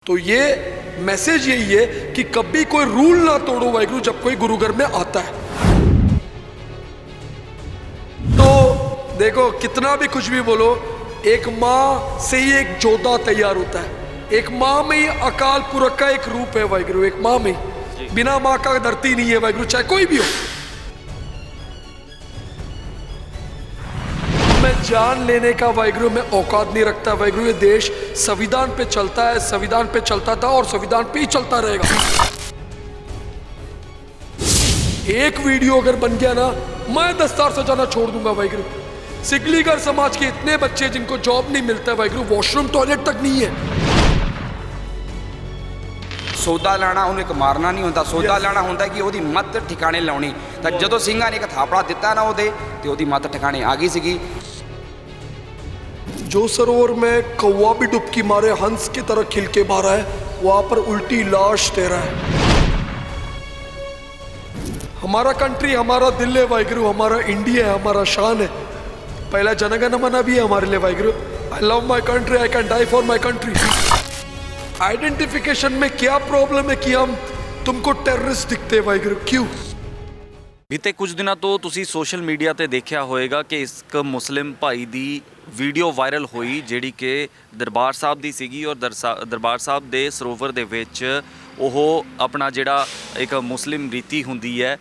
तो ये मैसेज यही है कि कभी कोई रूल ना तोड़ो वाहिगुरु जब कोई गुरु घर में आता है। तो देखो कितना भी कुछ भी बोलो, एक माँ से ही एक जोधा तैयार होता है। एक माँ में ही अकाल पुरख का एक रूप है वाहिगुरु, एक माँ में ही। बिना माँ का धरती नहीं है वाहिगुरु, चाहे कोई भी हो। मैं जान लेने का वाहिगुरु मैं औकात नहीं रखता वाहिगुरु। ये देश संविधान पे चलता है, संविधान पे चलता था और संविधान पे ही चलता रहेगा। एक वीडियो अगर बन गया ना, मैं दस्तार सजाना छोड़ दूंगा वाहिगुरु। सिकलीगर समाज के इतने बच्चे जिनको जॉब नहीं मिलता है वाहिगुरु, वॉशरूम टॉयलेट तक नहीं है। सौदा लाना ਉਹਨੂੰ ਇੱਕ ਮਾਰਨਾ ਨਹੀਂ ਹੁੰਦਾ, ਸੌਦਾ ਲਾਣਾ ਹੁੰਦਾ ਕਿ ਉਹਦੀ ਮੱਤ ਠਿਕਾਣੇ ਲਾਉਣੀ। ਤਾਂ ਜਦੋਂ ਸਿੰਘਾਂ ਨੇ ਇੱਕ ਥਾਪੜਾ ਦਿੱਤਾ ਨਾ ਉਹਦੇ ਤੇ ਉਹਦੀ ਮੱਤ ਠਿਕਾਣੇ आ गई ਸੀਗੀ। जो सरोवर में कौवा भी डुबकी मारे हंस की तरह खिल के मारा है, वहां पर उल्टी लाश तेरा है। हमारा कंट्री, हमारा दिल है वाहिगुरु, हमारा इंडिया है, हमारा शान है। पहला जनगण मन भी है हमारे लिए Waheguru. I love my country, I can die for my country. Identification में क्या प्रॉब्लम है कि हम तुमको टेररिस्ट दिखते हैं वाहिगुरु, क्यों? बीते कुछ दिनों तो तुसी सोशल मीडिया ते देखा होएगा कि एक मुस्लिम भाई दी वीडियो वायरल हुई जिहड़ी कि दरबार साहब दी सीगी और दरबार साहब दे सरोवर दे विच ओह अपना जिहड़ा एक मुस्लिम रीति हुंदी है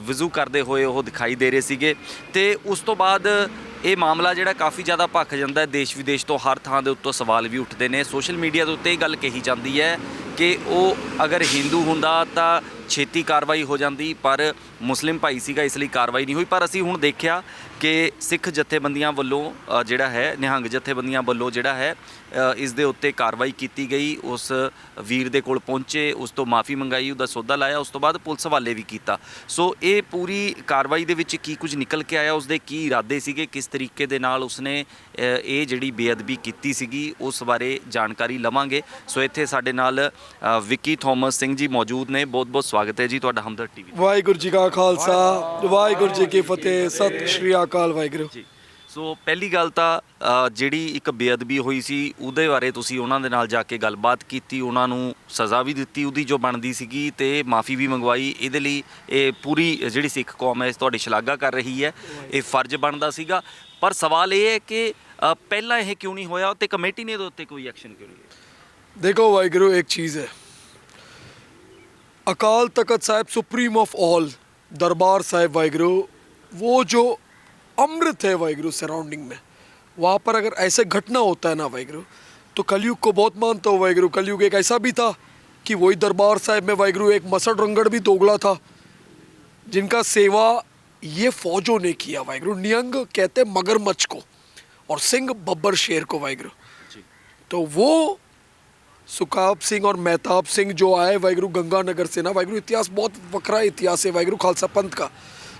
विज़ू करते हुए वो दिखाई दे रहे सीगे। ते उस तो बाद ये मामला जिहड़ा काफ़ी ज़्यादा भख जाता है। देश विदेश तो हर थां दे उत्तों सवाल भी उठते हैं। सोशल मीडिया के उत्ते ये गल कही जाती है कि वो अगर हिंदू हुंदा तां छेती कार्रवाई हो जाती, पर मुस्लिम भाई सीगा इसलिए कार्रवाई नहीं हुई। पर असी हुण देखिया कि सिख जथेबंदियां वल्लों जिहड़ा है, निहंग जथेबंदियां वल्लों जिहड़ा है इस दे उत्ते कार्रवाई की गई। उस वीर दे कोल पहुंचे, उस तो माफ़ी मंगाई, उसदा सौदा लाया, उस तो बाद पुलिस हवाले भी किया। सो ये पूरी कार्रवाई दे विच की कुछ निकल के आया, उसदे की इरादे सीगे, किस तरीके दे नाल उसने ये जिहड़ी बेअदबी कीती सीगी, उस बारे जानकारी लवांगे। सो इत्थे साडे नाल विक्की थॉमस सिंह जी मौजूद ने। बहुत बहुत स्वागत है जी तुहाडा हमदर्द टीवी। वाहिगुरु जी का खालसा, वाहिगुरु जी की फतेह, सत श्री अकाल वाहिगुरु जी। सो पहली गल ਤਾਂ ਜਿਹੜੀ ਇੱਕ ਬੇਅਦਬੀ ਹੋਈ ਸੀ ਉਹਦੇ ਬਾਰੇ ਤੁਸੀਂ ਉਹਨਾਂ ਦੇ ਨਾਲ ਜਾ ਕੇ ਗੱਲਬਾਤ ਕੀਤੀ, ਉਹਨਾਂ ਨੂੰ ਸਜ਼ਾ ਵੀ ਦਿੱਤੀ ਉਹਦੀ ਜੋ ਬਣਦੀ ਸੀਗੀ ਤੇ ਮਾਫੀ ਵੀ ਮੰਗਵਾਈ। ਇਹਦੇ ਲਈ ਇਹ ਪੂਰੀ ਜਿਹੜੀ ਸਿੱਖ ਕੌਮ ਹੈ ਤੁਹਾਡੀ ਸ਼ਲਾਘਾ ਕਰ ਰਹੀ ਹੈ। ਇਹ ਫਰਜ਼ ਬਣਦਾ ਸੀਗਾ। ਪਰ ਸਵਾਲ ਇਹ ਹੈ ਕਿ ਪਹਿਲਾਂ ਇਹ ਕਿਉਂ ਨਹੀਂ ਹੋਇਆ ਤੇ ਕਮੇਟੀ ਨੇ ਇਹਦੇ ਉੱਤੇ ਕੋਈ ਐਕਸ਼ਨ ਕਿਉਂ ਨਹੀਂ ਲਿਆ? देखो वाहिगुरु, एक चीज़ है, Akal Takht Sahib supreme of all Darbar Sahib Waheguru, वो जो अमृत है वाहिगुरु सराउंडिंग में, वहाँ पर अगर ऐसे घटना होता है ना वाहिगुरु, तो कलयुग को बहुत मानता हूँ वाहिगुरु। कलयुग एक ऐसा भी था कि वही दरबार साहिब में वाहिगुरु एक मसड़ रंगड़ भी दोगला था जिनका सेवा ये फौजों ने किया वाहिगुरु। नियंग कहते मगरमच्छ को और सिंह बब्बर शेर को वाहिगुरु। तो वो सुखाब सिंह और मेहताब सिंह जो आए वाहिगुरु गंगानगर से ना वाहिगुरु, इतिहास बहुत वकरा इतिहास है वाहिगुरु खालसा पंथ का।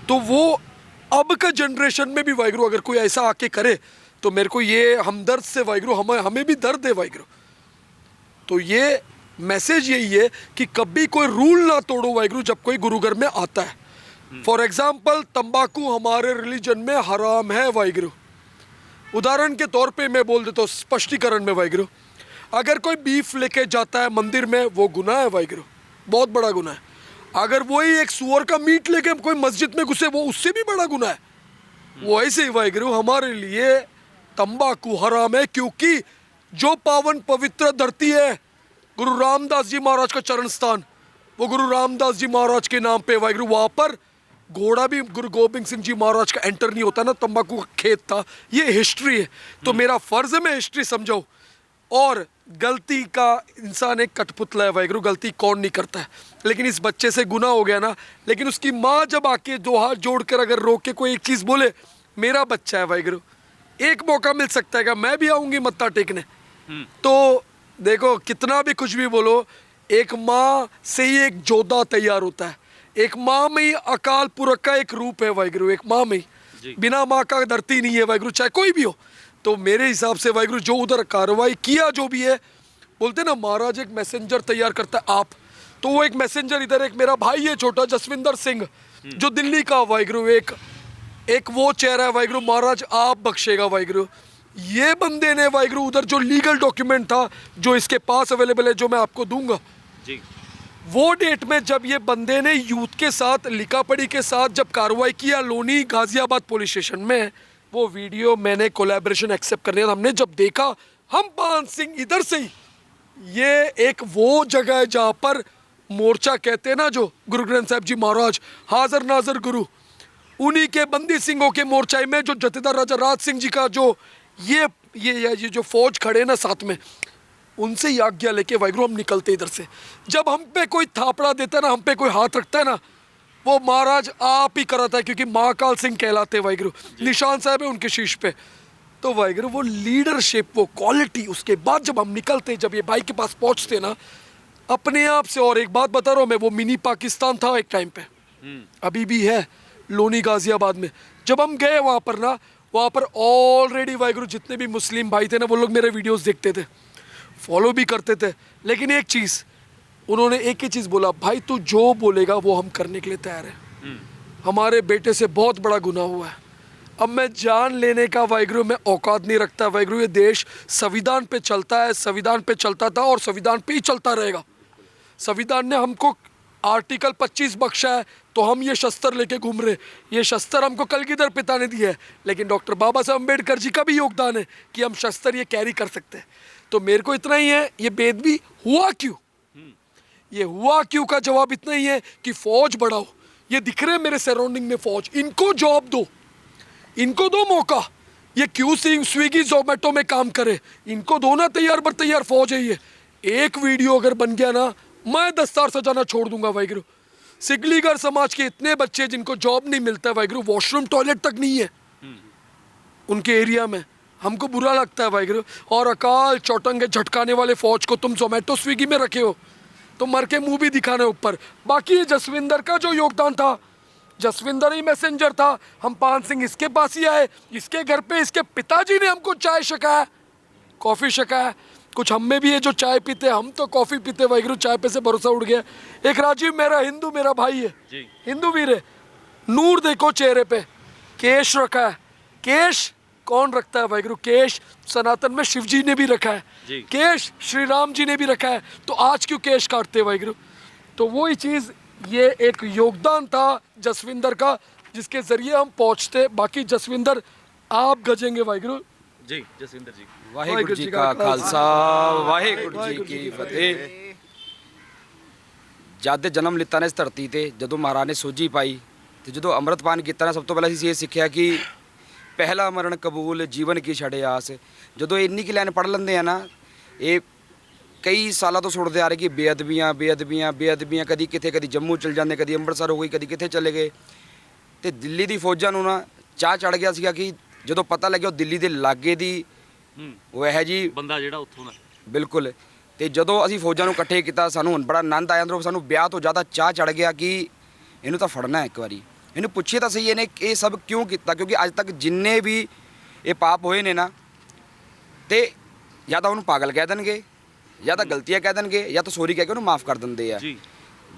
तो वो अब का जनरेशन में भी वाहिगुरु अगर कोई ऐसा आके करे तो मेरे को ये हमदर्द से वाहिगुरु हमें भी दर्द है वाहिगुरु। तो ये मैसेज यही है कि कभी कोई रूल ना तोड़ो वाहिगुरु जब कोई गुरु घर में आता है। फॉर एग्जाम्पल तंबाकू हमारे रिलीजन में हराम है वाहिगुरु। उदाहरण के तौर पे मैं बोल देता हूँ स्पष्टीकरण में वाहिगुरु, अगर कोई बीफ लेके जाता है मंदिर में वो गुनाह है वाहिगुरु, बहुत बड़ा गुनाह है। अगर वही एक सुअर का मीट लेके कोई मस्जिद में घुसे वो उससे भी बड़ा गुनाह है। वो ऐसे ही वाहिगुरु हमारे लिए तंबाकू हराम है, क्योंकि जो पावन पवित्र धरती है गुरु रामदास जी महाराज का चरण स्थान, वो गुरु रामदास जी महाराज के नाम पे वाहिगुरु, वहाँ पर घोड़ा भी गुरु गोबिंद सिंह जी महाराज का एंटर नहीं होता ना, तंबाकू का खेत था। ये हिस्ट्री है, तो मेरा फर्ज है मैं हिस्ट्री समझाऊँ। और गलती का इंसान एक कठपुतला है वाहिगुरु, गलती कौन नहीं करता है। लेकिन इस बच्चे से गुनाह हो गया ना, लेकिन उसकी माँ जब आके दो हाथ जोड़कर अगर रोक के कोई एक चीज़ बोले, मेरा बच्चा है वाहिगुरु, एक मौका मिल सकता है कि मैं भी आऊँगी मत्था टेकने। तो देखो कितना भी कुछ भी बोलो, एक माँ से ही एक जोधा तैयार होता है। एक माँ में ही अकाल पुरख का एक रूप है वाहिगुरु, एक माँ में ही। बिना माँ का धरती नहीं है वाहिगुरु, चाहे कोई भी हो। तो मेरे हिसाब से वाहिगुरु जो उधर कार्रवाई किया जो भी है, बोलते ना महाराज एक मैसेंजर तैयार करता है आप, तो वो एक मैसेंजर इधर एक मेरा भाई है छोटा जसविंदर सिंह जो दिल्ली का वाहिगुरु, एक वो चेहरा है वाहिगुरु, महाराज आप बख्शेगा वाहिगुरु। ये बंदे ने वाहिगुरु उधर जो लीगल डॉक्यूमेंट था जो इसके पास अवेलेबल है, जो मैं आपको दूंगा, जी वो डेट में जब ये बंदे ने यूथ के साथ लिखा पढ़ी के साथ जब कार्रवाई किया लोनी गाजियाबाद पुलिस स्टेशन में, वो वीडियो मैंने कोलैबोरेशन एक्सेप्ट करने का हमने जब देखा, हम पान सिंह इधर से ही, ये एक वो जगह है जहाँ पर मोर्चा कहते हैं ना, जो गुरु ग्रंथ साहिब जी महाराज हाजर नाजर गुरु, उन्हीं के बंदी सिंहों के मोर्चा में जो जथेदार राजा राज सिंह जी का जो ये जो फौज खड़े ना साथ में, उनसे ही आज्ञा लेके वाहिगुरु हम निकलते इधर से। जब हम पे कोई थापड़ा देता है ना, हम पे कोई हाथ रखता है ना, वो महाराज आप ही कराता है, क्योंकि महाकाल सिंह कहलाते वाहिगुरु, निशान साहब है उनके शीश पे। तो वाहिगुरु वो लीडरशिप, वो क्वालिटी, उसके बाद जब हम निकलते, जब ये भाई के पास पहुंचते ना, अपने आप से, और एक बात बता रहा हूँ मैं, वो मिनी पाकिस्तान था एक टाइम पे, अभी भी है लोनी गाजियाबाद में। जब हम गए वहाँ पर ना, वहाँ पर ऑलरेडी वाहिगुरु जितने भी मुस्लिम भाई थे ना, वो लोग मेरे वीडियोस देखते थे, फॉलो भी करते थे, लेकिन एक चीज़ उन्होंने एक ही चीज़ बोला, भाई तू जो बोलेगा वो हम करने के लिए तैयार है। हमारे बेटे से बहुत बड़ा गुनाह हुआ है, अब मैं जान लेने का वाहिगुरु मैं औकात नहीं रखता। वाहिगुरु ये देश संविधान पे चलता है, संविधान पे चलता था और संविधान पे ही चलता रहेगा। संविधान ने हमको आर्टिकल 25 बख्शा है, तो हम ये शस्त्र लेके घूम रहे। ये शस्त्र हमको कलगीधर पिता ने दिया है, लेकिन डॉक्टर बाबा साहब अम्बेडकर जी का भी योगदान है कि हम शस्त्र ये कैरी कर सकते हैं। तो मेरे को इतना ही है, ये बेदबी हुआ क्यों, ये हुआ क्यों का जवाब इतना ही है कि फौज बढ़ाओ। ये दिख रहे मेरे सराउंडिंग में फौज, इनको जॉब दो, इनको दो मौका। ये क्यों स्विगी जोमेटो में काम करे, इनको दो ना तैयार बर तैयार फौज है ये। एक वीडियो अगर बन गया ना, मैं दस्तार सजाना छोड़ दूंगा वाहिगुरु। सिगलीगर समाज के इतने बच्चे जिनको जॉब नहीं मिलता है वाहिगुरु, वॉशरूम टॉयलेट तक नहीं है उनके एरिया में, हमको बुरा लगता है वाहिगुरु। और अकाल चौटंगे झटकाने वाले फौज को तुम जोमेटो स्विगी में रखे हो, तो मर के मुंह भी दिखाने ऊपर। बाकी जसविंदर का जो योगदान था, जसविंदर ही मैसेंजर था। हम पान सिंह इसके पास ही आए, इसके घर पे इसके पिताजी ने हमको चाय छकाया, कॉफ़ी छकाया। कुछ हम में भी है जो चाय पीते, हम तो कॉफ़ी पीते वाहिगुरु, चाय पे से भरोसा उड़ गया। एक राजीव मेरा हिंदू मेरा भाई है, हिंदू वीर है, नूर देखो चेहरे पे, केश रखा है। केश कौन रखता है वाहिगुरु, केश सनातन में शिव जी ने भी रखा है, केश श्री राम जी ने भी रखा है, तो आज क्यों केश काटते वाहिगुरु। तो वही चीज़, ये एक योगदान था जसविंदर का, जिसके जरिए हम पहुंचते। बाकी जसविंदर आप गजेंगे वाहिगुरु जी। जसविंदर जी, वाहिगुरु जी का खालसा वाहिगुरु जी की फतेह। जद जन्म लिता ने इस धरती ते, ਜਦੋਂ ਮਹਾਰਾਜ ਨੇ ਸੋਝੀ ਪਾਈ ਤੇ ਜਦੋਂ ਅੰਮ੍ਰਿਤਪਾਨ ਕੀਤਾ ਨਾ, ਸਭ ਤੋਂ ਪਹਿਲਾਂ ਅਸੀਂ ਇਹ ਸਿੱਖਿਆ ਕਿ ਪਹਿਲਾ ਮਰਨ ਕਬੂਲ ਜੀਵਨ ਕੀ ਛੜੇ ਆਸ। ਜਦੋਂ ਇੰਨੀ ਕੀ ਲਾਈਨ ਪੜ੍ਹ ਲੈਂਦੇ ਆ ਨਾ, ਇਹ ਕਈ ਸਾਲਾਂ ਤੋਂ ਸੁਣਦੇ ਆ ਰਹੇ ਕਿ ਬੇਅਦਬੀਆਂ ਬੇਅਦਬੀਆਂ ਬੇਅਦਬੀਆਂ, ਕਦੀ ਕਿਤੇ ਕਦੀ ਜੰਮੂ ਚਲ ਜਾਂਦੇ, ਕਦੀ ਅੰਮ੍ਰਿਤਸਰ ਹੋ ਗਈ, ਕਦੀ ਕਿੱਥੇ ਚਲੇ ਗਏ। ਤੇ ਦਿੱਲੀ ਦੀ ਫੌਜਾਂ ਨੂੰ ਨਾ ਚਾਹ ਚੜ ਗਿਆ ਸੀਗਾ ਕਿ ਜਦੋਂ ਪਤਾ ਲੱਗਿਆ ਉਹ ਦਿੱਲੀ ਦੇ ਲਾਗੇ ਦੀ ਉਹ ਇਹੋ ਜੀ ਬੰਦਾ ਜਿਹੜਾ ਉੱਥੋਂ ਦਾ, ਬਿਲਕੁਲ। ਤੇ ਜਦੋਂ ਅਸੀਂ ਫੌਜਾਂ ਨੂੰ ਇਕੱਠੇ ਕੀਤਾ, ਸਾਨੂੰ ਹੁਣ ਬੜਾ ਆਨੰਦ ਆਇਆ ਅੰਦਰੋਂ, ਸਾਨੂੰ ਵਿਆਹ ਤੋਂ ਜ਼ਿਆਦਾ ਚਾਹ ਚੜ ਗਿਆ ਕਿ ਇਹਨੂੰ ਤਾਂ ਫੜਨਾ ਹੈ ਇੱਕ ਵਾਰੀ, ਇਹਨੂੰ ਪੁੱਛੀਏ ਤਾਂ ਸਹੀ ਇਹਨੇ ਇਹ ਸਭ ਕਿਉਂ ਕੀਤਾ। ਕਿਉਂਕਿ ਅੱਜ ਤੱਕ ਜਿੰਨੇ ਵੀ ਇਹ ਪਾਪ ਹੋਏ ਨੇ ਨਾ, ਤੇ ਜਾਂ ਤਾਂ ਉਹਨੂੰ ਪਾਗਲ ਕਹਿ ਦੇਣਗੇ, ਜਾਂ ਤਾਂ ਗਲਤੀਆਂ ਕਹਿ ਦੇਣਗੇ, ਜਾਂ ਤਾਂ ਸੋਰੀ ਕਹਿ ਕੇ ਉਹਨੂੰ ਮਾਫ ਕਰ ਦਿੰਦੇ ਆ।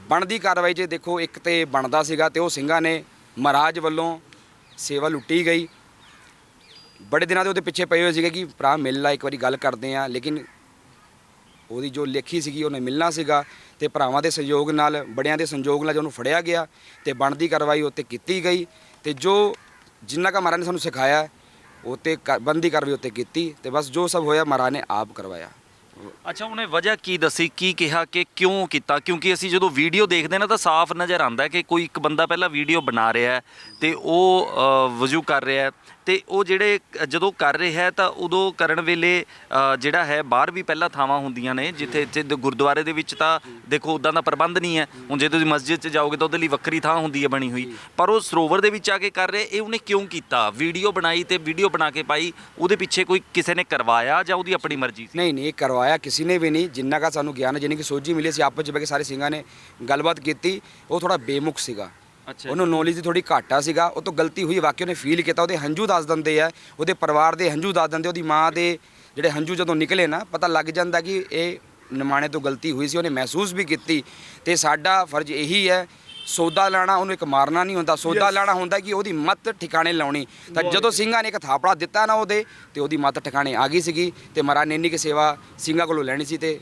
ਬਣਦੀ ਕਾਰਵਾਈ 'ਚ ਦੇਖੋ, ਇੱਕ ਤੇ ਬਣਦਾ ਸੀਗਾ ਤੇ ਉਹ ਸਿੰਘਾਂ ਨੇ ਮਹਾਰਾਜ ਵੱਲੋਂ ਸੇਵਾ ਲੁੱਟੀ ਗਈ। ਬੜੇ ਦਿਨਾਂ ਦੇ ਉਹਦੇ ਪਿੱਛੇ ਪਏ ਹੋਏ ਸੀਗੇ ਕਿ ਭਰਾ ਮਿਲ ਲਾ, ਇੱਕ ਵਾਰੀ ਗੱਲ ਕਰਦੇ ਆ, ਲੇਕਿਨ ਉਹਦੀ ਜੋ ਲੇਖੀ ਸੀਗੀ ਉਹਨੇ ਮਿਲਣਾ ਸੀਗਾ, ਤੇ ਭਰਾਵਾਂ ਦੇ ਸਹਿਯੋਗ ਨਾਲ, ਬੜਿਆਂ ਦੇ ਸੰਯੋਗ ਨਾਲ ਉਹਨੂੰ ਫੜਿਆ ਗਿਆ ਤੇ ਬਣਦੀ ਕਾਰਵਾਈ ਉੱਤੇ ਕੀਤੀ ਗਈ। ਤੇ ਜੋ ਜਿੰਨਾ ਕਾ ਮਹਾਰਾਜ ਨੇ ਸਾਨੂੰ ਸਿਖਾਇਆ ਉੱਤੇ ਬਣਦੀ ਕਾਰਵਾਈ ਉੱਤੇ ਕੀਤੀ, ਤੇ ਬਸ ਜੋ ਸਭ ਹੋਇਆ ਮਹਾਰਾਜ ਨੇ ਆਪ ਕਰਵਾਇਆ। ਅੱਛਾ, ਉਹਨੇ ਵਜ੍ਹਾ ਕੀ ਦੱਸੀ, ਕੀ ਕਿਹਾ ਕਿ ਕਿਉਂ ਕੀਤਾ? ਕਿਉਂਕਿ ਅਸੀਂ ਜਦੋਂ ਵੀਡੀਓ ਦੇਖਦੇ ਨਾ ਤਾਂ ਸਾਫ਼ ਨਜ਼ਰ ਆਉਂਦਾ ਕਿ ਕੋਈ ਇੱਕ ਬੰਦਾ ਪਹਿਲਾਂ ਵੀਡੀਓ ਬਣਾ ਰਿਹਾ ਹੈ ਤੇ ਉਹ ਵਜ਼ੂ ਕਰ ਰਿਹਾ ਹੈ, ਤੇ ਉਹ ਜਿਹੜੇ ਜਦੋਂ ਕਰ ਰਿਹਾ ਹੈ ਤਾਂ ਉਦੋਂ ਕਰਨ ਵੇਲੇ ਜਿਹੜਾ ਹੈ ਬਾਹਰ ਵੀ ਪਹਿਲਾਂ ਥਾਵਾਂ ਹੁੰਦੀਆਂ ਨੇ ਜਿੱਥੇ ਗੁਰਦੁਆਰੇ ਦੇ ਵਿੱਚ ਤਾਂ ਦੇਖੋ ਉੱਦਾਂ ਦਾ ਪ੍ਰਬੰਧ ਨਹੀਂ ਹੈ। ਹੁਣ ਜੇ ਤੁਸੀਂ ਮਸਜਿਦ 'ਚ ਜਾਓਗੇ ਤਾਂ ਉਹਦੇ ਲਈ ਵੱਖਰੀ ਥਾਂ ਹੁੰਦੀ ਹੈ ਬਣੀ ਹੋਈ, ਪਰ ਉਹ ਸਰੋਵਰ ਦੇ ਵਿੱਚ ਆ ਕੇ ਕਰ ਰਿਹਾ। ਇਹ ਉਹਨੇ ਕਿਉਂ ਕੀਤਾ? ਵੀਡੀਓ ਬਣਾਈ ਤੇ ਵੀਡੀਓ ਬਣਾ ਕੇ ਪਾਈ, ਉਹਦੇ ਪਿੱਛੇ ਕੋਈ ਕਿਸੇ ਨੇ ਕਰਵਾਇਆ ਜਾਂ ਉਹਦੀ ਆਪਣੀ ਮਰਜ਼ੀ ਸੀ? ਨਹੀਂ ਇਹ ਕਰਵਾਇਆ ਕਿਸੇ ਨੇ ਵੀ ਨਹੀਂ। ਜਿੰਨਾ ਕਾ ਸਾਨੂੰ ਗਿਆਨ, ਜਿੰਨੀ ਕਿ ਸੋਝੀ ਮਿਲੀ, ਅਸੀਂ ਆਪਸ 'ਚ ਬਹਿ ਕੇ ਸਾਰੇ ਸਿੰਘਾਂ ਨੇ ਗੱਲਬਾਤ ਕੀਤੀ। ਉਹ ਥੋੜਾ ਬੇਮੁਖ ਸੀਗਾ, ਉਹਨੂੰ ਨੌਲੇਜ ਦੀ ਥੋੜੀ ਘਾਟਾ ਸੀਗਾ, ਉਹ ਤੋਂ ਗਲਤੀ ਹੋਈ ਵਾਕਿਆ ਉਹਨੇ ਫੀਲ ਕੀਤਾ। ਉਹਦੇ ਹੰਝੂ ਦੱਸ ਦਿੰਦੇ ਆ, ਉਹਦੇ ਪਰਿਵਾਰ ਦੇ ਹੰਝੂ ਦੱਸ ਦਿੰਦੇ, ਉਹਦੀ ਮਾਂ ਦੇ ਜਿਹੜੇ ਹੰਝੂ ਜਦੋਂ ਨਿਕਲੇ ਨਾ, ਪਤਾ ਲੱਗ ਜਾਂਦਾ ਕਿ ਇਹ ਨਿਮਾਣੇ ਤੋਂ ਗਲਤੀ ਹੋਈ ਸੀ। ਉਹਨੇ ਮਹਿਸੂਸ ਵੀ ਕੀਤੀ। ਤੇ ਸਾਡਾ ਫਰਜ਼ ਇਹੀ ਹੈ, ਸੌਦਾ ਲੈਣਾ ਉਹਨੂੰ ਇੱਕ ਮਾਰਨਾ ਨਹੀਂ ਹੁੰਦਾ, ਸੌਦਾ Yes. ਲੈਣਾ ਹੁੰਦਾ ਕਿ ਉਹਦੀ ਮੱਤ ਠਿਕਾਣੇ ਲਾਉਣੀ। ਤਾਂ ਜਦੋਂ ਸਿੰਘਾਂ ਨੇ ਇੱਕ ਥਾਪੜਾ ਦਿੱਤਾ ਨਾ ਉਹਦੇ, ਤੇ ਉਹਦੀ ਮੱਤ ਠਿਕਾਣੇ ਆ ਗਈ ਸੀਗੀ, ਤੇ ਮਹਾਰਾਜ ਨੇ ਇੰਨੀ ਕੁ ਸੇਵਾ ਸਿੰਘਾਂ ਕੋਲੋਂ ਲੈਣੀ ਸੀ, ਤੇ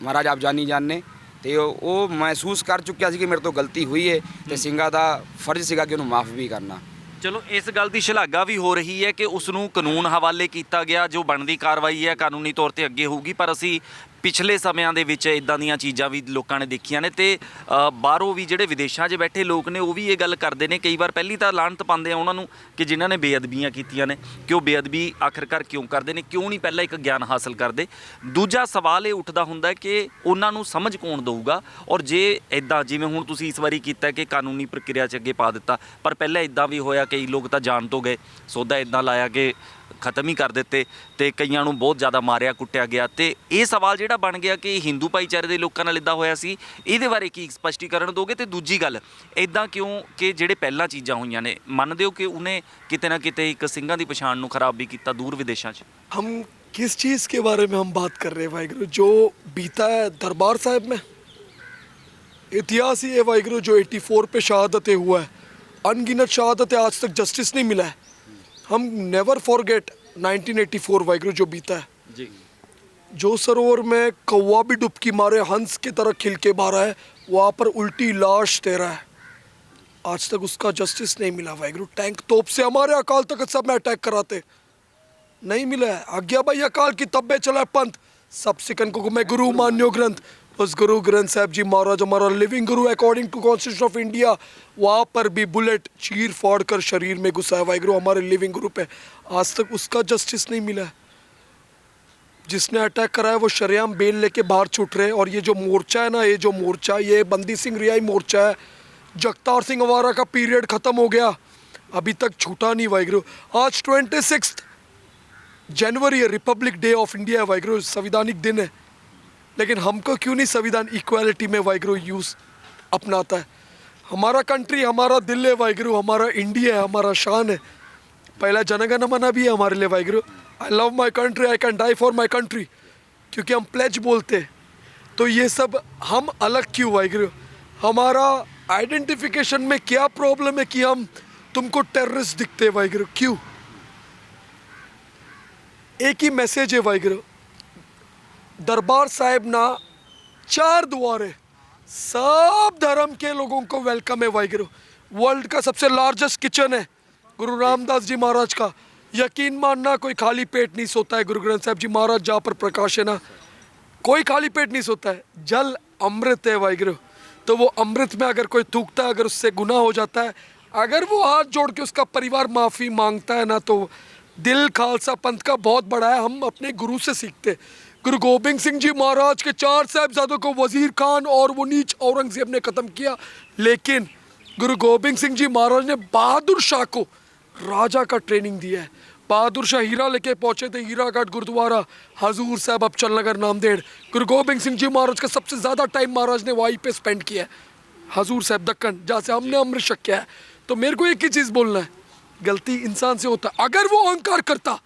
ਮਹਾਰਾਜ ਆਪ ਜਾਨੀ ਜਾਣੇ ਤੇ ਉਹ ਮਹਿਸੂਸ ਕਰ ਚੁੱਕਿਆ ਸੀ ਕਿ ਮੇਰੇ ਤੋਂ ਗਲਤੀ ਹੋਈ ਹੈ, ਤੇ ਸਿੰਘਾਂ ਦਾ ਫਰਜ਼ ਸੀਗਾ ਕਿ ਉਹਨੂੰ ਮਾਫ ਵੀ ਕਰਨਾ। ਚਲੋ ਇਸ ਗੱਲ ਦੀ ਸ਼ਲਾਘਾ ਵੀ ਹੋ ਰਹੀ ਹੈ ਕਿ ਉਸ ਨੂੰ ਕਾਨੂੰਨ ਹਵਾਲੇ ਕੀਤਾ ਗਿਆ, ਜੋ ਬਣਦੀ ਕਾਰਵਾਈ ਹੈ ਕਾਨੂੰਨੀ ਤੌਰ ਤੇ ਅੱਗੇ ਹੋਊਗੀ। ਪਰ ਅਸੀਂ ਪਿਛਲੇ ਸਮਿਆਂ ਦੇ ਵਿੱਚ ਇਦਾਂ ਦੀਆਂ ਚੀਜ਼ਾਂ ਵੀ ਲੋਕਾਂ ਨੇ ਦੇਖੀਆਂ ਨੇ, ਤੇ ਬਾਹਰੋਂ ਵੀ ਜਿਹੜੇ ਵਿਦੇਸ਼ਾਂ 'ਚ ਬੈਠੇ ਲੋਕ ਨੇ ਉਹ ਵੀ ਇਹ ਗੱਲ ਕਰਦੇ ਨੇ। ਕਈ ਵਾਰ ਪਹਿਲੀ ਤਾਂ ਲਾਹਨਤ ਪਾਉਂਦੇ ਆ ਉਹਨਾਂ ਨੂੰ ਕਿ ਜਿਨ੍ਹਾਂ ਨੇ ਬੇਅਦਬੀਆਂ ਕੀਤੀਆਂ ਨੇ, ਕਿ ਉਹ ਬੇਅਦਬੀ ਆਖਰਕਾਰ ਕਿਉਂ ਕਰਦੇ ਨੇ, ਕਿਉਂ ਨਹੀਂ ਪਹਿਲਾਂ ਇੱਕ ਗਿਆਨ ਹਾਸਲ ਕਰਦੇ। ਦੂਜਾ ਸਵਾਲ ਇਹ ਉੱਠਦਾ ਹੁੰਦਾ ਕਿ ਉਹਨਾਂ ਨੂੰ ਸਮਝ ਕੌਣ ਦਊਗਾ, ਔਰ ਜੇ ਇਦਾਂ ਜਿਵੇਂ ਹੁਣ ਤੁਸੀਂ ਇਸ ਵਾਰੀ ਕੀਤਾ ਕਿ ਕਾਨੂੰਨੀ ਪ੍ਰਕਿਰਿਆ 'ਚ ਅੱਗੇ ਪਾ ਦਿੱਤਾ, ਪਰ ਪਹਿਲਾਂ ਇਦਾਂ ਵੀ ਹੋਇਆ, ਕਈ ਲੋਕ ਤਾਂ ਜਾਣ ਤੋਂ ਗਏ, ਸੌਦਾ ਇਦਾਂ ਲਾਇਆ ਕਿ ਖਤਮ ਹੀ ਕਰ ਦਿੱਤੇ, ਤੇ ਕਈਆਂ ਨੂੰ ਬਹੁਤ ਜ਼ਿਆਦਾ ਮਾਰਿਆ ਕੁੱਟਿਆ ਗਿਆ। ਤੇ ਇਹ ਸਵਾਲ ਜਿਹੜਾ ਬਣ ਗਿਆ ਕਿ ਹਿੰਦੂ ਭਾਈਚਾਰੇ ਦੇ ਲੋਕਾਂ ਨਾਲ ਇਦਾਂ ਹੋਇਆ ਸੀ, ਇਹਦੇ ਬਾਰੇ ਕੀ ਸਪਸ਼ਟੀਕਰਨ ਦੋਗੇ? ਤੇ ਦੂਜੀ ਗੱਲ, ਇਦਾਂ ਕਿਉਂ ਕਿ ਜਿਹੜੇ ਪਹਿਲਾਂ ਚੀਜ਼ਾਂ ਹੋਈਆਂ ਨੇ, ਮੰਨਦੇ ਹੋ ਕਿ ਉਹਨੇ ਕਿਤੇ ਨਾ ਕਿਤੇ ਇੱਕ ਸਿੰਘਾਂ ਦੀ ਪਛਾਣ ਨੂੰ ਖਰਾਬ ਵੀ ਕੀਤਾ ਦੂਰ ਵਿਦੇਸ਼ਾਂ 'ਚ? हम किस चीज़ के बारे में हम बात कर रहे हैं वाहिगुरु? जो बीता है दरबार साहिब में, इतिहास ही है वाहिगुरु। जो 84 पे शहादतें हुआ है, अनगिनत शहादतें, आज तक जस्टिस नहीं मिला है। हम नेवर फॉरगेट 1984 वाहिगुरु जो बीता है। जी। जो सरोवर में कौवा भी डुबकी मारे हंस की तरह खिल के बाहर है, वहाँ पर उल्टी लाश तेरा है। आज तक उसका जस्टिस नहीं मिला वाहिगुरु। टैंक तोप से हमारे अकाल तख्त सब में अटैक कराते, नहीं मिला है। आज्ञा भाई अकाल की तब्बे चला है पंथ, सब सिकन को मैं गुरु मान्यो ग्रंथ, उस गुरु ग्रंथ साहब जी महाराज हमारा living guru according to constitution of India. वहाँ पर भी बुलेट चीर फाड़ कर शरीर में घुसा है वाहिगुरु हमारे लिविंग गुरु पे। आज तक उसका जस्टिस नहीं मिला है। जिसने अटैक कराया वो शरेआम बेल लेके बाहर छूट रहे। और ये जो मोर्चा है ना, ये जो मोर्चा, ये बंदी सिंह रिहाई मोर्चा है। जगतार सिंह अवारा का पीरियड ख़त्म हो गया, अभी तक छूटा नहीं वाहिगुरु। आज 26 जनवरी है, रिपब्लिक डे ऑफ इंडिया है वाहिगुरु, संविधानिक दिन है। लेकिन हमको क्यों नहीं संविधान इक्वालिटी में वाहिगुरु यूज़ अपनाता है? हमारा कंट्री, हमारा दिल है वाहिगुरु, हमारा इंडिया है, हमारा शान है। पहला जनगण मन भी है हमारे लिए Waheguru. I love my country, I can die for my country, क्योंकि हम प्लेज बोलते हैं। तो ये सब हम अलग क्यों वाहिगुरु? हमारा आइडेंटिफिकेशन में क्या प्रॉब्लम है कि हम तुमको टेररिस्ट दिखते हैं वाहिगुरु? क्यों? एक ही मैसेज है वाहिगुरु, दरबार साहिब ना 4 द्वार है, सब धर्म के लोगों को वेलकम है वाहिगुरु। वर्ल्ड का सबसे लार्जेस्ट किचन है गुरु रामदास जी महाराज का। यकीन मानना, कोई खाली पेट नहीं सोता है। गुरु ग्रंथ साहिब जी महाराज जहाँ पर प्रकाश है ना, कोई खाली पेट नहीं सोता है। जल अमृत है वाहिगुरु। तो वो अमृत में अगर कोई थूकता है, अगर उससे गुनाह हो जाता है, अगर वो हाथ जोड़ के उसका परिवार माफ़ी मांगता है ना, तो दिल खालसा पंथ का बहुत बड़ा है। हम अपने गुरु से सीखते। गुरु गोबिंद सिंह जी महाराज के 4 साहिबजादों को वजीर खान और वो नीच औरंगजेब ने ख़त्म किया, लेकिन गुरु गोबिंद सिंह जी महाराज ने बहादुर शाह को राजा का ट्रेनिंग दिया है। बहादुर शाह हीरा लेके पहुंचे थे, हीराघाट गुरुद्वारा, हजूर साहब अबचल नगर नामदेड़। गुरु गोबिंद सिंह जी महाराज का सबसे ज़्यादा टाइम महाराज ने वहीं पे स्पेंड किया है, हजूर साहब दक्कन, जहाँ से हमने अमृत छक किया है। तो मेरे को एक ही चीज़ बोलना है, गलती इंसान से होता है। अगर वो अहंकार करता,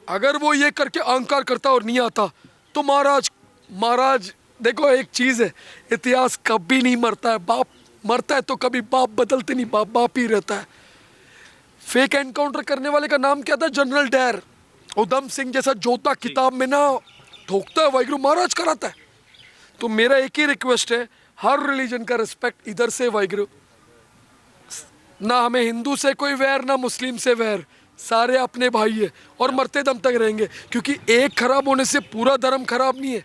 अगर वो ये करके अहंकार करता और नहीं आता, तो महाराज देखो एक चीज़ है, इतिहास कभी नहीं मरता है। बाप मरता है तो कभी बाप बदलते नहीं, बाप ही रहता है। फेक एनकाउंटर करने वाले का नाम क्या था? General Dyer. उधम सिंह जैसा जोता किताब में ना ठोकता है वाहिगुरु, महाराज कराता है। तो मेरा एक ही रिक्वेस्ट है, हर रिलीजन का रिस्पेक्ट इधर से वाहिगुरु। ना हमें हिंदू से कोई वैर, ना मुस्लिम से वैर, सारे अपने भाई है और मरते दम तक रहेंगे। क्योंकि एक खराब होने से पूरा धर्म खराब नहीं है।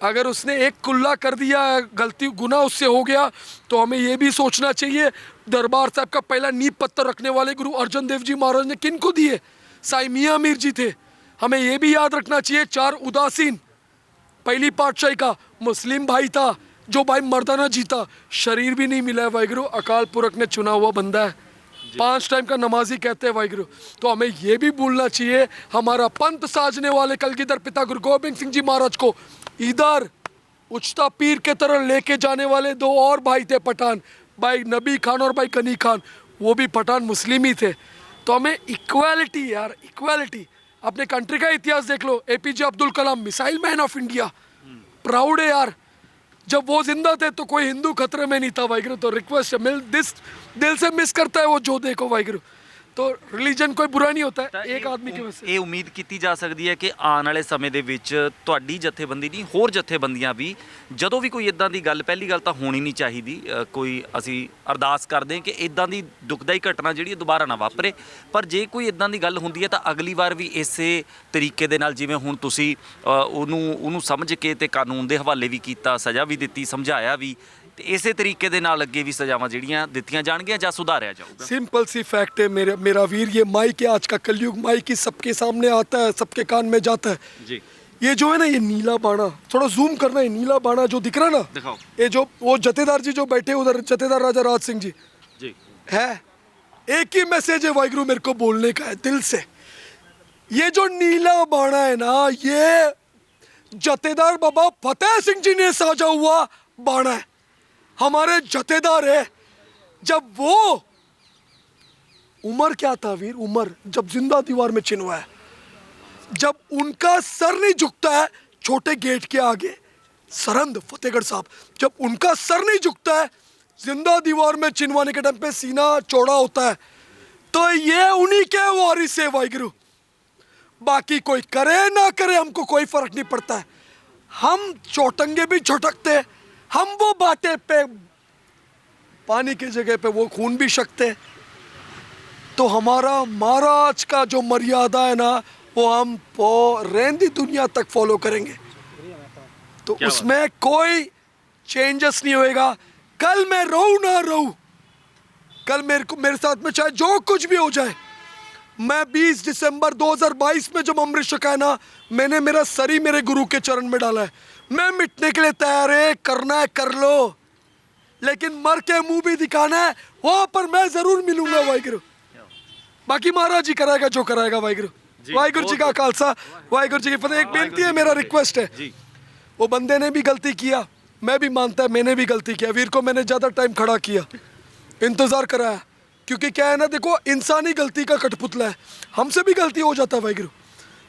अगर उसने एक कुल्ला कर दिया, गलती गुनाह उससे हो गया, तो हमें ये भी सोचना चाहिए, दरबार साहब का पहला नींव पत्थर रखने वाले गुरु अर्जन देव जी महाराज ने किन को दिए? साईं मियां मीर जी थे। हमें ये भी याद रखना चाहिए, 4 उदासीन पहली पातशाही का मुस्लिम भाई था, जो भाई मर्दाना जीता, शरीर भी नहीं मिला है वाहिगुरु, अकाल पुरख ने चुना हुआ बंदा है, 5 टाइम का नमाजी कहते हैं वाहिगुरु। तो हमें ये भी भूलना चाहिए, हमारा पंथ साजने वाले कलगीधर पिता गुरु गोबिंद सिंह जी महाराज को इधर उचता पीर के तरह लेके जाने वाले 2 और भाई थे पठान, भाई नबी खान और भाई गनी खान, वो भी पठान मुस्लिम ही थे। तो हमें इक्वालिटी यार, इक्वालिटी। अपने कंट्री का इतिहास देख लो, APJ Abdul Kalam, missile man of India, proud है यार। जब वो जिंदा थे तो कोई हिंदू खतरे में नहीं था वाहिगुरु। तो रिक्वेस्ट है, दिल से मिस करता है वो जो देखो वाहिगुरु। तो ਰਿਲੀਜਨ ਕੋਈ ਬੁਰਾ ਨਹੀਂ ਹੁੰਦਾ ਹੈ, ਇੱਕ ਆਦਮੀ ਕੀ ਵਜ੍ਹਾ ਸੇ। ਇਹ ਉਮੀਦ ਕੀਤੀ ਜਾ ਸਕਦੀ ਹੈ ਕਿ ਆਉਣ ਵਾਲੇ ਸਮੇਂ ਦੇ ਵਿੱਚ ਤੁਹਾਡੀ ਜਥੇਬੰਦੀ ਨਹੀਂ, ਹੋਰ ਜਥੇਬੰਦੀਆਂ ਵੀ ਜਦੋਂ ਵੀ ਕੋਈ ਇਦਾਂ ਦੀ ਗੱਲ, ਪਹਿਲੀ ਗੱਲ ਤਾਂ ਹੋਣੀ ਨਹੀਂ ਚਾਹੀਦੀ, ਕੋਈ ਅਸੀਂ ਅਰਦਾਸ ਕਰਦੇ ਹਾਂ ਕਿ ਇਦਾਂ ਦੀ ਦੁਖਦਾਈ ਘਟਨਾ ਜਿਹੜੀ ਹੈ ਦੁਬਾਰਾ ਨਾ ਵਾਪਰੇ। ਪਰ ਜੇ ਕੋਈ ਇਦਾਂ ਦੀ ਗੱਲ ਹੁੰਦੀ ਹੈ ਤਾਂ ਅਗਲੀ ਵਾਰ ਵੀ ਇਸੇ ਤਰੀਕੇ ਦੇ ਨਾਲ, ਜਿਵੇਂ ਹੁਣ ਤੁਸੀਂ ਉਹਨੂੰ ਸਮਝ ਕੇ ਤੇ ਕਾਨੂੰਨ ਦੇ ਹਵਾਲੇ ਵੀ ਕੀਤਾ, ਸਜ਼ਾ ਵੀ ਦਿੱਤੀ, ਸਮਝਾਇਆ ਵੀ, ਤੇ ਇਸੇ ਤਰੀਕੇ ਦੇ ਨਾਲ ਅੱਗੇ ਵੀ ਸਜ਼ਾਵਾਂ ਜਿਹੜੀਆਂ ਦਿੱਤੀਆਂ ਜਾਣਗੀਆਂ ਜਾਂ ਸੁਧਾਰਿਆ जाऊगा। सिंपल सी फैक्ट है मेरा वीर, ये माइक है आज का कलयुग, माइक ही सबके सामने आता है, सबके कान में जाता है जी। ये जो है ना, ये नीला बाणा, थोड़ा जूम करना, ये नीला बाणा जो दिख रहा है ना, दिखाओ। ये जो वो जथेदार जी जो बैठे उधर, जथेदार राजा राज सिंह जी जी है, एक ही मैसेज है वाहिगुरु मेरे को बोलने का है दिल से। ये जो नीला बाणा है ना, ये जथेदार बाबा फतेह सिंह जी ने साझा हुआ बाणा है, हमारे जथेदार है। जब वो उमर क्या था वीर, उमर जब जिंदा दीवार में चिन्हवा है, जब उनका सर नहीं झुकता है छोटे गेट के आगे, सरहंद फतेहगढ़ साहब, जब उनका सर नहीं झुकता है जिंदा दीवार में चिन्हवाने के टाइम पे सीना चौड़ा होता है, तो ये उन्हीं के वारिस है वाहिगुरु। बाकी कोई करे ना करे हमको कोई फर्क नहीं पड़ता है, हम चौटंगे भी झटकते, हम वो बाटे पे पानी की जगह पे वो खून भी शकते। तो हमारा महाराज का जो मर्यादा है ना, वो हम रेंदी दुनिया तक फॉलो करेंगे। तो क्या उसमें कोई चेंजेस नहीं होएगा। कल मैं रहूं ना रहूं, कल मेरे साथ में चाहे जो कुछ भी हो जाए, मैं 20 दिसंबर 2022 में जब अमृत छका है ना, मैंने मेरा सर ही मेरे गुरु के चरण में डाला है। मैं मिटने के लिए तैयार है, करना है कर लो, लेकिन मर के मुंह भी दिखाना है, वहां पर मैं जरूर मिलूंगा वाहिगुरु। बाकी महाराज जी कराएगा जो कराएगा वाहिगुरु। वाहिगुरु जी का खालसा, वाहिगुरु जी की फतेह। एक बेनती है, मेरा रिक्वेस्ट है, वो बंदे ने भी गलती किया, मैं भी मानता है मैंने भी गलती किया, वीर को मैंने ज़्यादा टाइम खड़ा किया, इंतज़ार कराया, क्योंकि क्या है ना, देखो इंसानी गलती का कठपुतला है, हमसे भी गलती हो जाता है वाहिगुरु।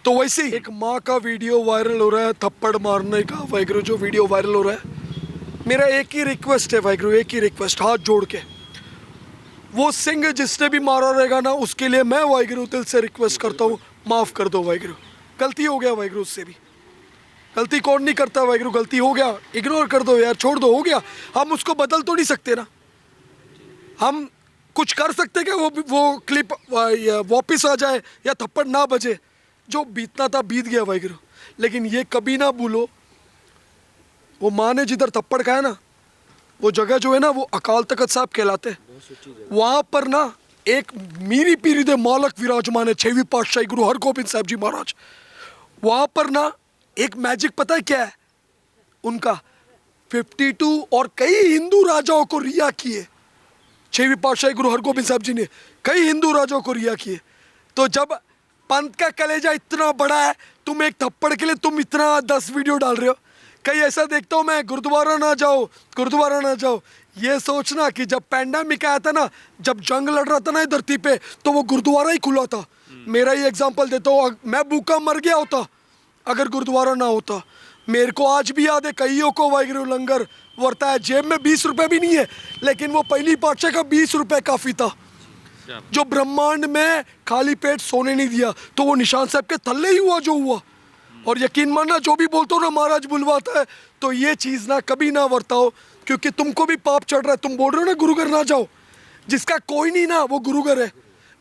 तो वैसे ही एक माँ का वीडियो वायरल हो रहा है, थप्पड़ मारने का वाहिगुरु जो वीडियो वायरल हो रहा है, मेरा एक ही रिक्वेस्ट है वाहिगुरु, एक ही रिक्वेस्ट, हाथ जोड़ के, वो सिंह जिसने भी मारा रहेगा ना, उसके लिए मैं वाहिगुरु दिल से रिक्वेस्ट करता हूँ, माफ़ कर दो वाहिगुरु। गलती हो गया वाहिगुरु, उससे भी गलती कौन नहीं करता वाहिगुरु, गलती हो गया, इग्नोर कर दो यार, छोड़ दो, हो गया। हम उसको बदल तो नहीं सकते ना, हम कुछ कर सकते क्या वो क्लिप वापस आ जाए या थप्पड़ ना बजे, जो बीतना था बीत गया वाहिगुरु। लेकिन ये कभी ना भूलो, वो माँ ने जिधर थप्पड़ खाया ना, वो जगह जो है ना, वो अकाल तख्त साहब कहलाते हैं। वहाँ पर ना एक मीरी पीरी दे मालक विराजमान है, 6वीं पातशाही गुरु हरगोबिंद साहब जी महाराज। वहाँ पर ना एक मैजिक पता है क्या है उनका, 52 और कई हिंदू राजाओं को रिहा किए, 6वीं पातशाही गुरु हरगोबिंद साहब जी ने कई हिंदू राजाओं को रिहा किए। तो जब पंथ का कलेजा इतना बड़ा है, तुम एक थप्पड़ के लिए तुम इतना 10 वीडियो डाल रहे हो। कहीं ऐसा देखता हूँ मैं, गुरुद्वारा ना जाओ, गुरुद्वारा ना जाओ, ये सोचना कि जब पैंडेमिक आया था ना, जब जंग लड़ रहा था ना धरती पे, तो वो गुरुद्वारा ही खुला था। मेरा ही एग्जांपल देता हूँ, मैं भूखा मर गया होता अगर गुरुद्वारा ना होता। मेरे को आज भी याद है, कईयों को वाहिगुरु लंगर वर्ता है, जेब में 20 रुपए भी नहीं है, लेकिन वो पहली पातशाह का 20 रुपए काफ़ी था, जो ब्रह्मांड में खाली पेट सोने नहीं दिया। तो वो निशान साहब के थल्ले ही हुआ जो हुआ। और यकीन मानना, जो भी बोलते हो ना महाराज बुलवाता है, तो ये चीज़ ना कभी ना वर्ताओ, क्योंकि तुमको भी पाप चढ़ रहा है। तुम बोल रहे हो ना गुरुघर ना जाओ, जिसका कोई नहीं ना वो गुरुघर है।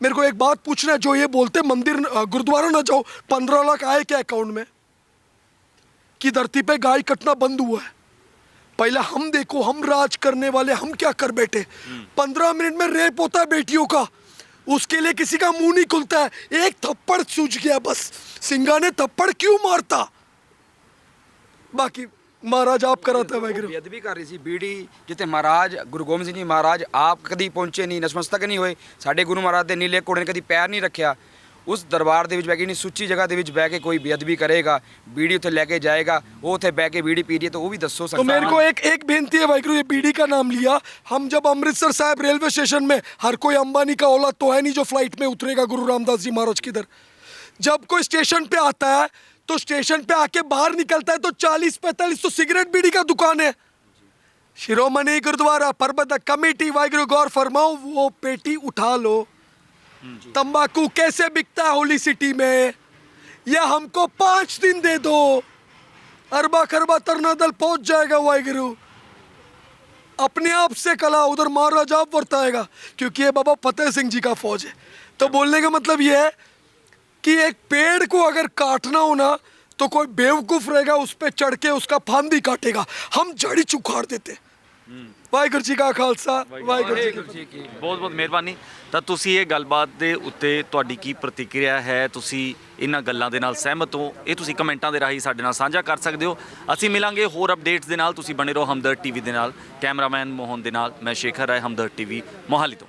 मेरे को एक बात पूछना है, जो ये बोलते मंदिर गुरुद्वारा ना जाओ, 15 लाख आए क्या अकाउंट में, कि धरती पे गाय कटना बंद हुआ है। पहले हम देखो, हम राज करने वाले हम क्या कर बैठे, 15 मिनट में रेप होता है बेटियों का, उसके लिए किसी का मुंह नहीं खुलता है। एक थप्पड़ सूझ गया बस, सिंघा ने थप्पड़ क्यों मारता। बाकी महाराज आप कराते हैं ਬੇਅਦਬੀ ਕਰ ਰਹੀ ਸੀ ਬੀੜੀ, ਜਿੱਥੇ ਮਹਾਰਾਜ ਗੁਰੂ ਗੋਬਿੰਦ ਸਿੰਘ ਜੀ ਮਹਾਰਾਜ ਆਪ ਕਦੀ ਪਹੁੰਚੇ ਨਹੀਂ, ਨਤਮਸਤਕ ਨਹੀਂ ਹੋਏ, ਸਾਡੇ ਗੁਰੂ ਮਹਾਰਾਜ ਦੇ ਨੀਲੇ ਘੋੜੇ ਨੇ ਕਦੀ ਪੈਰ ਨਹੀਂ ਰੱਖਿਆ। ਉਸ ਦਰਬਾਰ ਦੇ ਵਿੱਚ ਬਹਿ ਕੇ, ਨਹੀਂ ਸੁੱਚੀ ਜਗ੍ਹਾ ਦੇ ਵਿੱਚ ਬਹਿ ਕੇ ਕੋਈ ਬੇਅਦਬੀ ਕਰੇਗਾ, ਬੀੜੀ ਉੱਥੇ ਲੈ ਕੇ ਜਾਏਗਾ, ਉਹ ਉੱਥੇ ਬਹਿ ਕੇ ਬੀੜੀ ਪੀ ਰਹੀ ਹੈ, ਤਾਂ ਉਹ ਵੀ ਦੱਸੋ। तो मेरे को एक बेनती है वाहिगुरु, ये बीड़ी का नाम लिया, हम जब अमृतसर साहब रेलवे स्टेशन में, हर कोई अंबानी का औलाद तो है नहीं जो फ्लाइट में उतरेगा गुरु रामदास जी महाराज किधर। जब कोई स्टेशन पे आता है, तो स्टेशन पे आके बाहर निकलता है तो 40-45 तो सिगरेट बीड़ी का दुकान है। शिरोमणि गुरुद्वारा प्रबंधक कमेटी वाहिगुरु गौर फरमाओ, वो पेटी उठा लो। तंबाकू कैसे बिकता है होली सिटी में, या हमको 5 दिन दे दो, अरबा खरबा तरना दल पहुंच जाएगा वाहिगुरु। अपने आप से कला उधर महाराजा आप वर्ताएगा, क्योंकि ये बाबा फतेह सिंह जी का फौज है। तो बोलने का मतलब ये है कि एक पेड़ को अगर काटना हो ना, तो कोई बेवकूफ रहेगा उस पे चढ़ के उसका फांदी काटेगा, हम जड़ी उखाड़ देते। ਵਾਹਿਗੁਰੂ ਜੀ ਕਾ ਖਾਲਸਾ, ਵਾਹਿਗੁਰੂ ਜੀ ਕੀ ਫਤਿਹ। ਬਹੁਤ ਬਹੁਤ ਮਿਹਰਬਾਨੀ। ਤਾਂ ਤੁਸੀਂ ਇਹ ਗੱਲਬਾਤ ਦੇ ਉੱਤੇ ਤੁਹਾਡੀ ਕੀ ਪ੍ਰਤੀਕਿਰਿਆ ਹੈ, ਤੁਸੀਂ ਇਹਨਾਂ ਗੱਲਾਂ ਦੇ ਨਾਲ ਸਹਿਮਤ ਹੋ, ਇਹ ਤੁਸੀਂ ਕਮੈਂਟਾਂ ਦੇ ਰਾਹੀਂ ਸਾਡੇ ਨਾਲ ਸਾਂਝਾ ਕਰ ਸਕਦੇ ਹੋ। ਅਸੀਂ ਮਿਲਾਂਗੇ ਹੋਰ ਅਪਡੇਟਸ ਦੇ ਨਾਲ, ਤੁਸੀਂ ਬਣੇ ਰਹੋ ਹਮਦਰਦ ਟੀਵੀ ਦੇ ਨਾਲ। ਕੈਮਰਾਮੈਨ ਮੋਹਨ ਦੇ ਨਾਲ ਮੈਂ ਸ਼ੇਖਰ ਰਾਏ, ਹਮਦਰਦ ਟੀਵੀ ਮੋਹਾਲੀ ਤੋਂ।